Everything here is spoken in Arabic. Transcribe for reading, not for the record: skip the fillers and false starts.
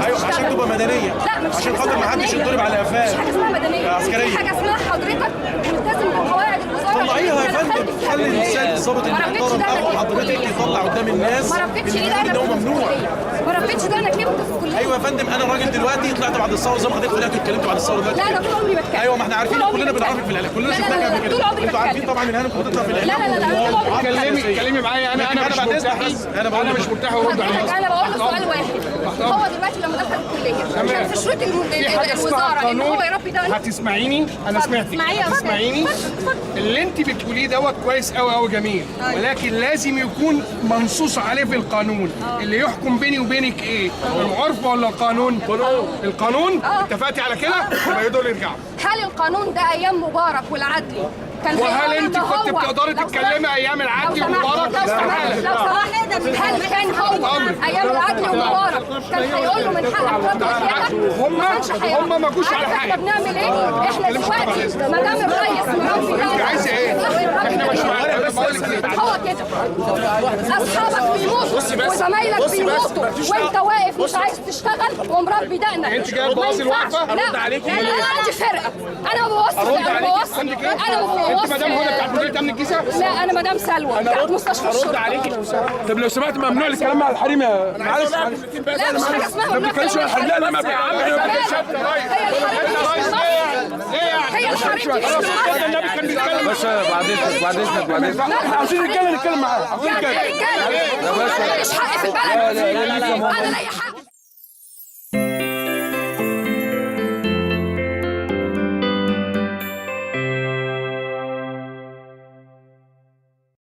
ايوه عشان تبقى مدنيه. لا مش عشان خاطر ما حدش يتضرب على قفاه. مش حاجه اسمها مدنيه، عسكريه. في حاجه اسمها حضرتك ملتزم بقواعد الوزاره. طلعيها يا فندم، خلي السيد الضابط المحترم اخو حضرتك يطلع قدام الناس ما ربيتش ان ايدي هو ممنوع. ما ربيتش ده، انا كبت في الكليه. ايوه يا فندم، انا راجل دلوقتي طلعت بعد الثوره زي ما حضرتك طلعتوا اتكلمتوا بعد الثوره دلوقتي. لا انا طول عمري بتكلم. ايوه ما احنا عارفين، كلنا بنعرفك في الاعلام، كلنا شفناك قبل كده. طول عمري انتوا عارفين بتكلم. طبعا ان انا كنت بتطلع في الاعلام. لا طول عمري اتكلمي معايا. انا مش مرتاح. انا مش مرتاح وارد عليك. انا بقول له سؤال واحد. هو دلوقتي لما دخل الكليه كان في شروط في حاجه اسمها الوزاره ان هو قانون. يربي ده. هتسمعيني؟ انا سمعتك. هتسمعيني؟ اللي انت بتقوليه دوت كويس قوي قوي جميل، ولكن لازم يكون منصوص عليه في القانون. اللي يحكم بيني وبينك ايه؟ العرف ولا القانون؟ القانون. اتفقتي على كده؟ يبقى يقدروا يرجعوا. هل القانون ده ايام مبارك والعدلي كان وهل هيقول انت إن كنت هو- بتقدري لو تتكلمي سمحت- ايام العدلي لو سمحت- ومبارك؟ لو سمحت هل كان هو ايام العدلي ومبارك كان هيقول له من حقك تربي حياتك؟ هم ما جوش على احنا حاجه. بنعمل ايه؟ احنا دلوقتي ما دام الريس مربي ده انت عايزه ايه؟ احنا مش معانا. بقول لك هو كده اصحابك بيموتوا وزمايلك بيموتوا وانت واقف مش عايز تشتغل ومربي دقنك. انت جايه تبوظي الوقفه؟ لا انا عندي فرقه، انا ما بوظش، انا بوظش، عندك ايه؟ انا ما بوظش. انت مدام هنا بتاعت مديريه امن الجيزه؟ لا انا مدام سلوى بتاعت مستشفى الشرطه. طب لو سمحت ممنوع الكلام مع الحريم يا معلش. لا مش حاجه اسمها ما بنتكلمش عن الحريم. لا لا ما هي الحريم دي النبي كان بيتكلم. باشا بعد اذنك بعد اذنك بعد اذنك احنا عاوزين رجاله نتكلم معاه. يعني رجاله انا ماليش حق في البلد، انا ليا حق.